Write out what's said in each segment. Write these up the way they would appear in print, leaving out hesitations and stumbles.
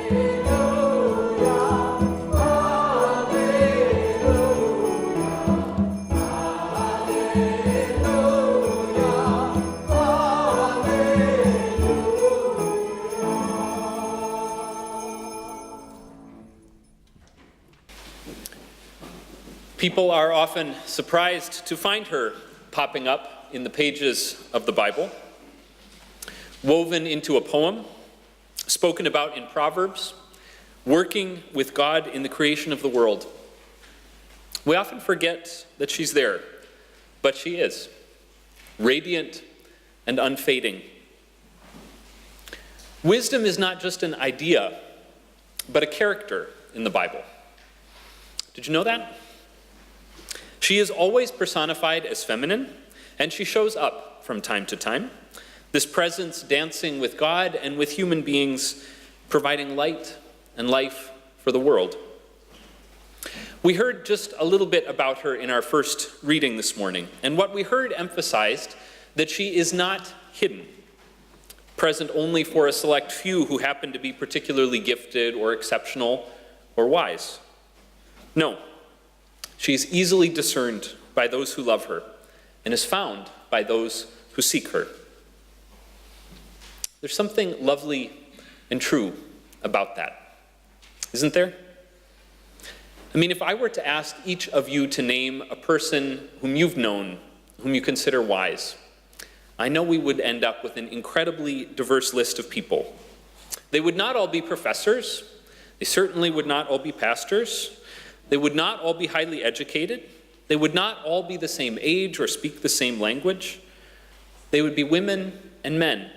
People are often surprised to find her popping up in the pages of the Bible, woven into a poem, spoken about in Proverbs, working with God in the creation of the world. We often forget that she's there, but she is, radiant and unfading. Wisdom is not just an idea, but a character in the Bible. Did you know that? She is always personified as feminine, and she shows up from time to time. This presence dancing with God and with human beings, providing light and life for the world. We heard just a little bit about her in our first reading this morning, and what we heard emphasized that she is not hidden, present only for a select few who happen to be particularly gifted or exceptional or wise. No. She is easily discerned by those who love her and is found by those who seek her. There's something lovely and true about that, isn't there? I mean, if I were to ask each of you to name a person whom you've known, whom you consider wise, I know we would end up with an incredibly diverse list of people. They would not all be professors. They certainly would not all be pastors. They would not all be highly educated. They would not all be the same age or speak the same language. They would be women and men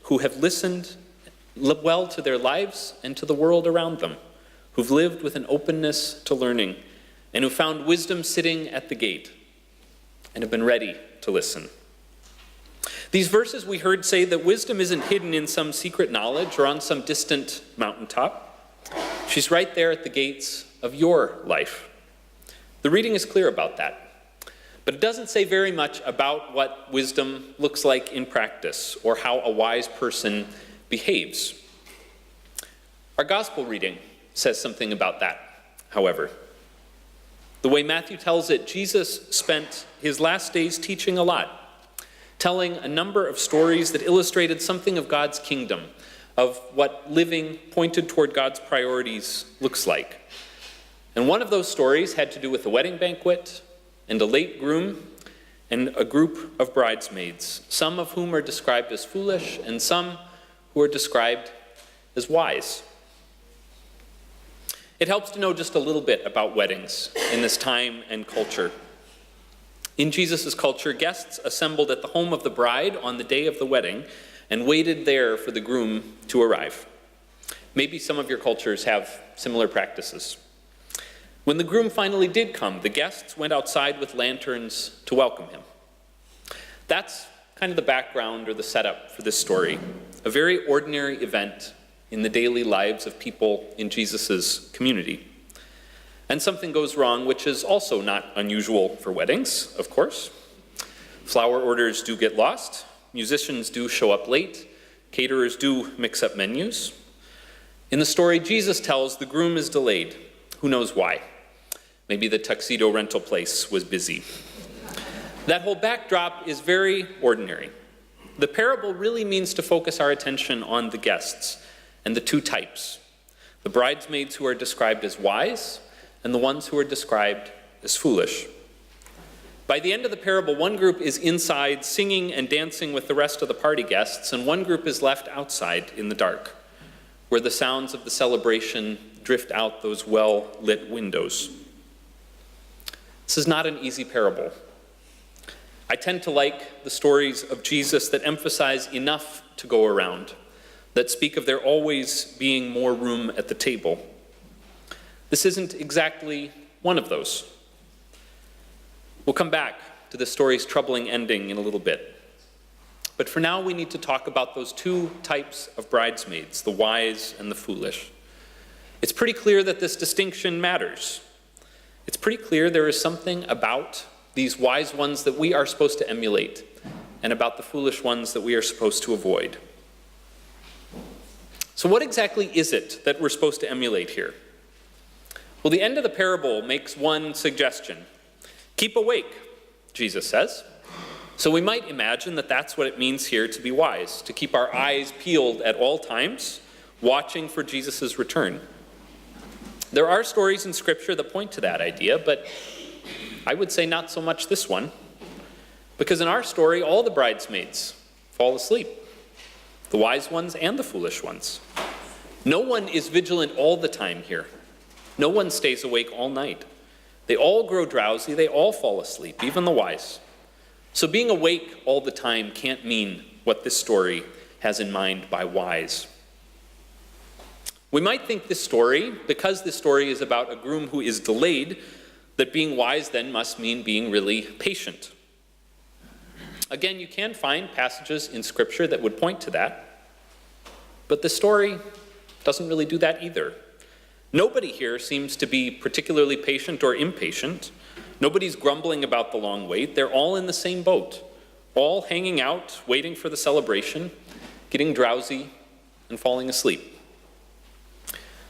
who have listened well to their lives and to the world around them, who've lived with an openness to learning, and who found wisdom sitting at the gate and have been ready to listen. These verses we heard say that wisdom isn't hidden in some secret knowledge or on some distant mountaintop. She's right there at the gates of your life. The reading is clear about that, but it doesn't say very much about what wisdom looks like in practice or how a wise person behaves. Our gospel reading says something about that, however. The way Matthew tells it, Jesus spent his last days teaching a lot, telling a number of stories that illustrated something of God's kingdom, of what living pointed toward God's priorities looks like. And one of those stories had to do with a wedding banquet and a late groom and a group of bridesmaids, some of whom are described as foolish and some who are described as wise. It helps to know just a little bit about weddings in this time and culture. In Jesus' culture, guests assembled at the home of the bride on the day of the wedding and waited there for the groom to arrive. Maybe some of your cultures have similar practices. When the groom finally did come, the guests went outside with lanterns to welcome him. That's kind of the background or the setup for this story, a very ordinary event in the daily lives of people in Jesus' community. And something goes wrong, which is also not unusual for weddings, of course. Flower orders do get lost, musicians do show up late, caterers do mix up menus. In the story Jesus tells, the groom is delayed. Who knows why? Maybe the tuxedo rental place was busy. That whole backdrop is very ordinary. The parable really means to focus our attention on the guests and the two types, the bridesmaids who are described as wise and the ones who are described as foolish. By the end of the parable, one group is inside singing and dancing with the rest of the party guests, and one group is left outside in the dark, where the sounds of the celebration drift out those well-lit windows. This is not an easy parable. I tend to like the stories of Jesus that emphasize enough to go around, that speak of there always being more room at the table. This isn't exactly one of those. We'll come back to the story's troubling ending in a little bit. But for now, we need to talk about those two types of bridesmaids, the wise and the foolish. It's pretty clear that this distinction matters. It's pretty clear there is something about these wise ones that we are supposed to emulate, and about the foolish ones that we are supposed to avoid. So what exactly is it that we're supposed to emulate here? Well, the end of the parable makes one suggestion. Keep awake, Jesus says. So we might imagine that that's what it means here to be wise, to keep our eyes peeled at all times, watching for Jesus' return. There are stories in Scripture that point to that idea, but I would say not so much this one, because in our story, all the bridesmaids fall asleep, the wise ones and the foolish ones. No one is vigilant all the time here. No one stays awake all night. They all grow drowsy, they all fall asleep, even the wise. So being awake all the time can't mean what this story has in mind by wise. We might think this story, because this story is about a groom who is delayed, that being wise then must mean being really patient. Again, you can find passages in Scripture that would point to that, but the story doesn't really do that either. Nobody here seems to be particularly patient or impatient. Nobody's grumbling about the long wait. They're all in the same boat, all hanging out, waiting for the celebration, getting drowsy, and falling asleep.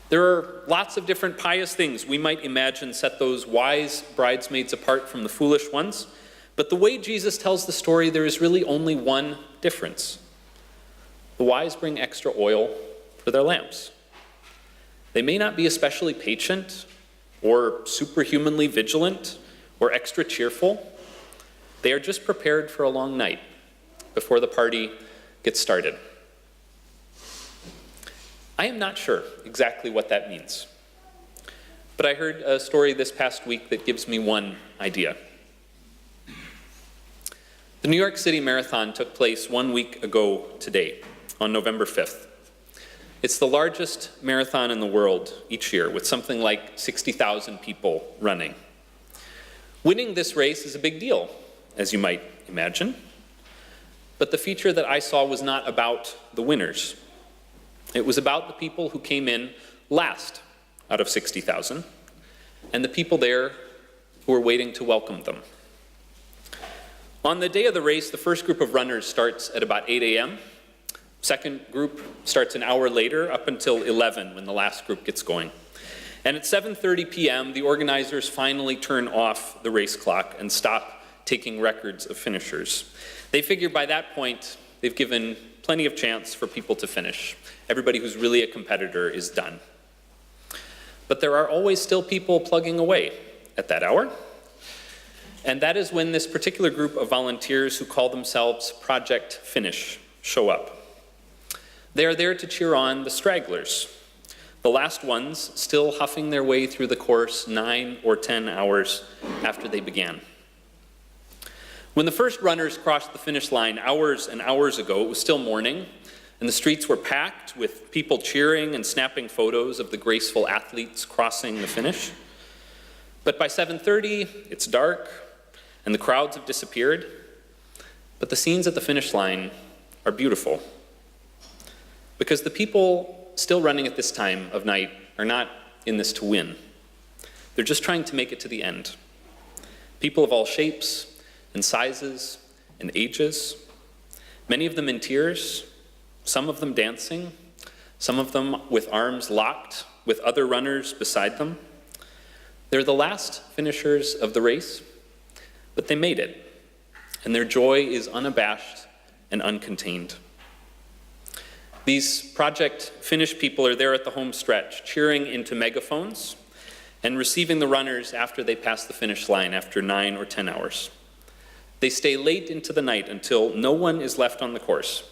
There are lots of different pious things we might imagine set those wise bridesmaids apart from the foolish ones, but the way Jesus tells the story, there is really only one difference. The wise bring extra oil for their lamps. They may not be especially patient or superhumanly vigilant or extra cheerful. They are just prepared for a long night before the party gets started. I am not sure exactly what that means, but I heard a story this past week that gives me one idea. The New York City Marathon took place 1 week ago today, on November 5th. It's the largest marathon in the world each year, with something like 60,000 people running. Winning this race is a big deal, as you might imagine, but the feature that I saw was not about the winners. It was about the people who came in last out of 60,000, and the people there who were waiting to welcome them. On the day of the race, the first group of runners starts at about 8 a.m. Second group starts an hour later, up until 11, when the last group gets going. And at 7:30 p.m., the organizers finally turn off the race clock and stop taking records of finishers. They figure by that point, they've given plenty of chance for people to finish. Everybody who's really a competitor is done. But there are always still people plugging away at that hour. And that is when this particular group of volunteers who call themselves Project Finish show up. They are there to cheer on the stragglers, the last ones still huffing their way through the course 9 or 10 hours after they began. When the first runners crossed the finish line hours and hours ago, it was still morning, and the streets were packed with people cheering and snapping photos of the graceful athletes crossing the finish. But by 7:30, it's dark, and the crowds have disappeared, but the scenes at the finish line are beautiful. Because the people still running at this time of night are not in this to win. They're just trying to make it to the end. People of all shapes and sizes and ages, many of them in tears, some of them dancing, some of them with arms locked with other runners beside them. They're the last finishers of the race, but they made it, and their joy is unabashed and uncontained. These Project Finish people are there at the home stretch, cheering into megaphones and receiving the runners after they pass the finish line after 9 or 10 hours. They stay late into the night until no one is left on the course.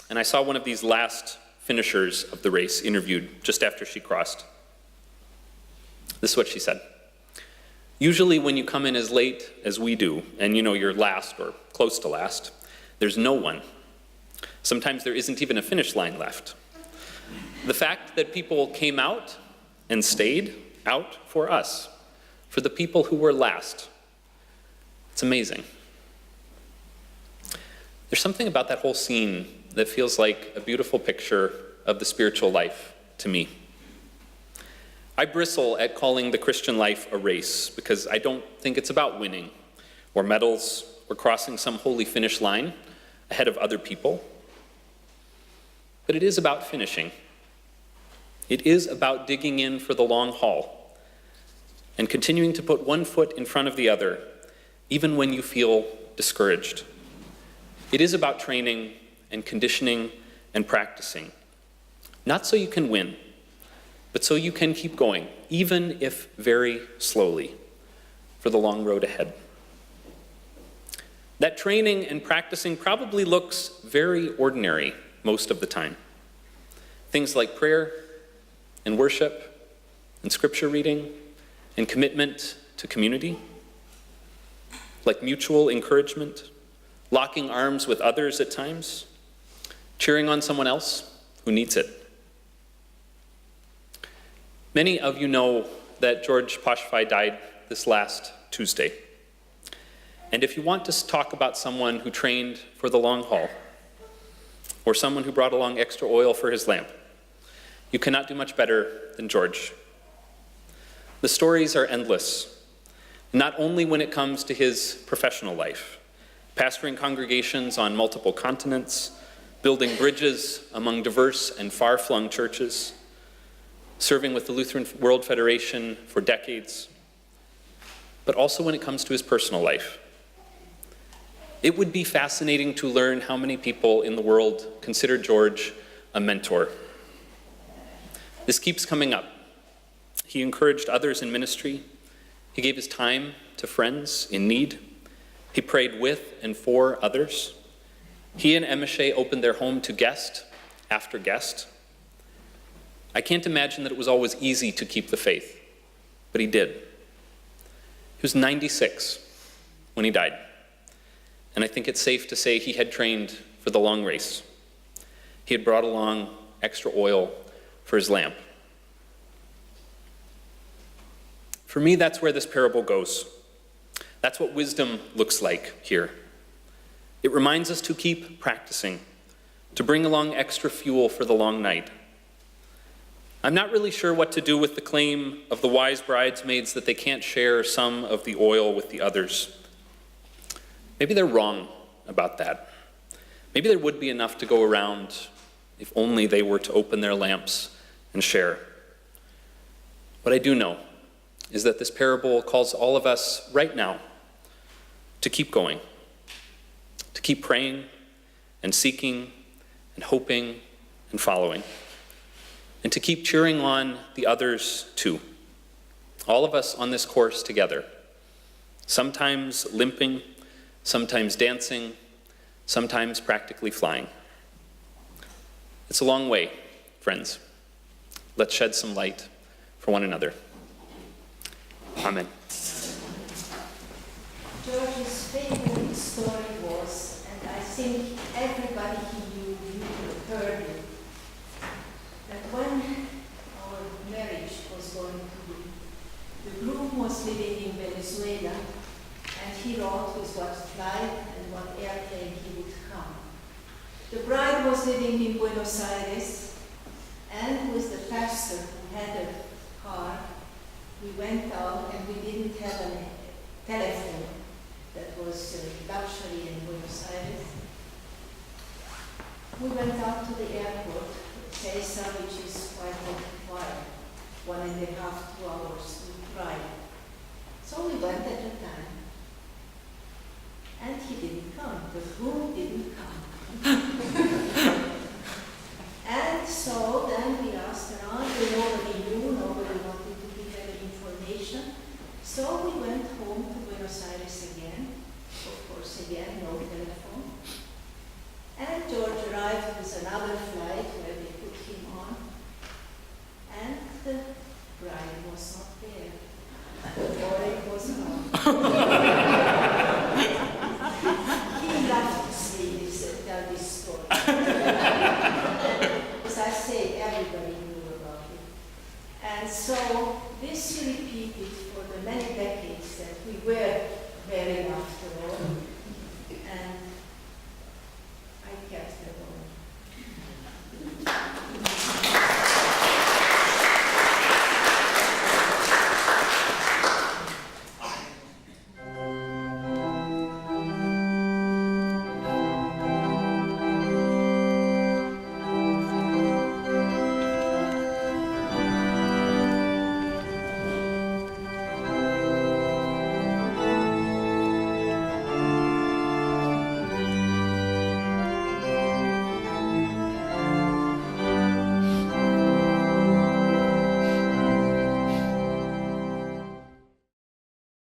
And I saw one of these last finishers of the race interviewed just after she crossed. This is what she said. Usually when you come in as late as we do, and you know you're last or close to last, there's no one. Sometimes there isn't even a finish line left. The fact that people came out and stayed out for us, for the people who were last, it's amazing. There's something about that whole scene that feels like a beautiful picture of the spiritual life to me. I bristle at calling the Christian life a race because I don't think it's about winning or medals or crossing some holy finish line ahead of other people. But it is about finishing. It is about digging in for the long haul and continuing to put one foot in front of the other, even when you feel discouraged. It is about training and conditioning and practicing, not so you can win, but so you can keep going, even if very slowly, for the long road ahead. That training and practicing probably looks very ordinary most of the time. Things like prayer and worship and scripture reading and commitment to community, like mutual encouragement, locking arms with others at times, cheering on someone else who needs it. Many of you know that George Poshfai died this last Tuesday. And if you want to talk about someone who trained for the long haul, or someone who brought along extra oil for his lamp, you cannot do much better than George. The stories are endless, not only when it comes to his professional life, pastoring congregations on multiple continents, building bridges among diverse and far-flung churches, serving with the Lutheran World Federation for decades, but also when it comes to his personal life. It would be fascinating to learn how many people in the world consider George a mentor. This keeps coming up. He encouraged others in ministry. He gave his time to friends in need. He prayed with and for others. He and Emiche opened their home to guest after guest. I can't imagine that it was always easy to keep the faith, but he did. He was 96 when he died, and I think it's safe to say he had trained for the long race. He had brought along extra oil for his lamp. For me, that's where this parable goes. That's what wisdom looks like here. It reminds us to keep practicing, to bring along extra fuel for the long night. I'm not really sure what to do with the claim of the wise bridesmaids that they can't share some of the oil with the others. Maybe they're wrong about that. Maybe there would be enough to go around if only they were to open their lamps and share. What I do know is that this parable calls all of us right now to keep going, to keep praying and seeking and hoping and following, and to keep cheering on the others too. All of us on this course together, sometimes limping, sometimes dancing, sometimes practically flying. It's a long way, friends. Let's shed some light for one another. Amen. George's favorite story was, and I think everybody he knew heard it, that when our marriage was going to be, the groom was living in Venezuela, and he wrote with what flight and what airplane he would come. The bride was living in Buenos Aires, and with the pastor who had a car, we went out, and we didn't have a telephone that was luxury in Buenos Aires. We went out to the airport, Cesar, which is quite wide, 1.5 to 2 hours ride. So we went at a time, and he didn't come. The groom didn't come. And so then we asked around, nobody knew, nobody wanted to give any information. So we went home to Buenos Aires again. Of course, again, no telephone. And George arrived with another flight where they put him on. And the bride was not there. The boy was gone. He loved to see this, tell this story. As I say, everybody knew about it. And so this repeated for the many decades that we were married after all. And I kept